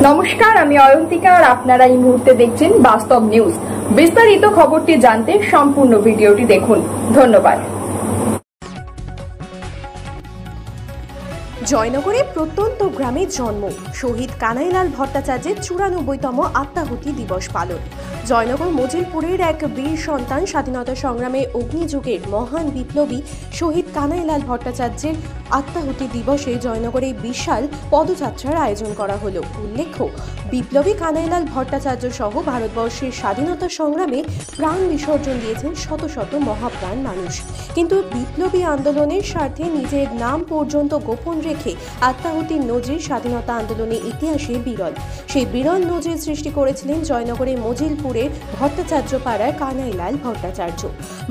নমস্কার, আমি অয়ন্তিকা আর আপনারা এই মুহূর্তে দেখছেন বাস্তব নিউজ। বিস্তারিত খবরটি জানতে সম্পূর্ণ ভিডিওটি দেখুন। ধন্যবাদ। জয়নগরে প্রত্যন্ত গ্রামে জন্ম শহীদ কানাইলাল ভট্টাচার্যের 94তম আত্মাহুতি দিবস পালন। জয়নগর মজিলপুরের এক বীর সন্তান স্বাধীনতা সংগ্রামে অগ্নিযুগের মহান বিপ্লবী শহীদ কানাইলাল ভট্টাচার্যের আত্মাহুতি দিবসে জয়নগরে বিশাল পদযাত্রার আয়োজন করা হলো। উল্লেখ্য, বিপ্লবী কানাইলাল ভট্টাচার্য সহ ভারতবর্ষের স্বাধীনতা সংগ্রামে প্রাণ বিসর্জন দিয়েছেন শত শত মহাপ্রাণ মানুষ, কিন্তু বিপ্লবী আন্দোলনের স্বার্থে নিজের নাম পর্যন্ত গোপন রেখে আত্মাহুতির নজির স্বাধীনতা আন্দোলনের ইতিহাসে বিরল। সেই বিরল নজির সৃষ্টি করেছিলেন জয়নগরের মজিলপুরের ভট্টাচার্য পাড়ার কানাইলাল ভট্টাচার্য।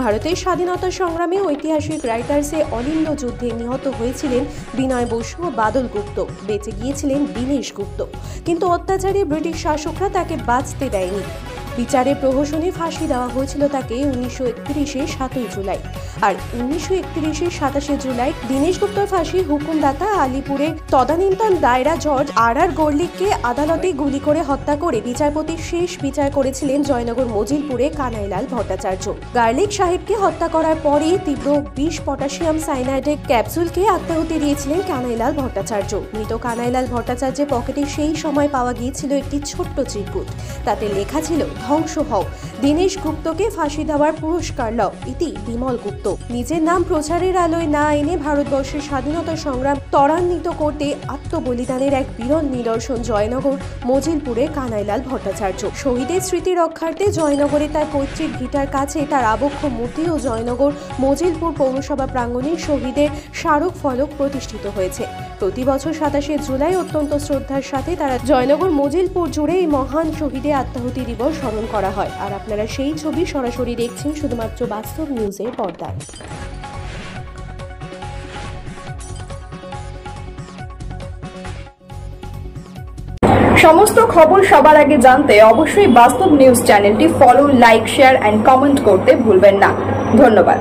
ভারতের স্বাধীনতা সংগ্রামে ঐতিহাসিক রাইটার্সে অলিন্দ যুদ্ধে নিহত হয়েছিলেন বিনয় বসু ও বাদল গুপ্ত, বেঁচে গিয়েছিলেন দীনেশ গুপ্ত, কিন্তু অত্যাচারী ব্রিটিশ শাসকরা তাকে বাঁচতে দেয়নি। বিচারে প্রহসনে ফাঁসি দেওয়া হয়েছিল তাকে 1931-এর 7ই জুলাই। আর 1931-এর 27শে জুলাই দীনেশ গুপ্তর ফাঁসি হুকুমদাতা আলিপুরের তদানীন্তন দায়রা জজ আর গর্লিককে আদালতে গুলি করে হত্যা করে বিচারপতি শেষ বিচার করেছিলেন জয়নগর মজিলপুরে কানাইলাল ভট্টাচার্য। গার্লিক সাহেবকে হত্যা করার পরে তীব্র বিষ পটাশিয়াম সাইনাইডের ক্যাপসুলকে আত্মাহুতি দিয়েছিলেন কানাইলাল ভট্টাচার্য। মৃত কানাইলাল ভট্টাচার্যের পকেটে সেই সময় পাওয়া গিয়েছিল একটি ছোট্ট চিরকুট। তাতে লেখা ছিল, ধ্বংস হও, দীনেশ গুপ্তকে ফাঁসি দেওয়ার পুরস্কার লও, ইতি বিমল গুপ্ত। নিজের নাম প্রচারের আলোয় না এনে ভারতবর্ষের স্বাধীনতা সংগ্রাম ত্বরান্বিত করতে আত্মবলিদানের এক বিরল নিদর্শন জয়নগর মজিলপুরে কানাইলাল ভট্টাচার্য। শহীদের স্মৃতি রক্ষার্থে জয়নগরে তার পৈতৃক ভিটার কাছে তার আবক্ষ মূর্তি ও জয়নগর মজিলপুর পৌরসভা প্রাঙ্গণে শহীদের স্মারক ফলক প্রতিষ্ঠিত হয়েছে। প্রতি বছর 27শে জুলাই অত্যন্ত শ্রদ্ধার সাথে তারা জয়নগর মজিলপুর জুড়ে এই মহান শহীদের আত্মাহুতি দিবস স্মরণ করা হয়। আর আপনারা সেই ছবি সরাসরি দেখছেন শুধুমাত্র বাস্তব নিউজের পর্দায়। সমস্ত খবর সবার আগে জানতে অবশ্যই বাস্তব নিউজ চ্যানেলটি follow, like, share and comment করতে ভুলবেন না। ধন্যবাদ।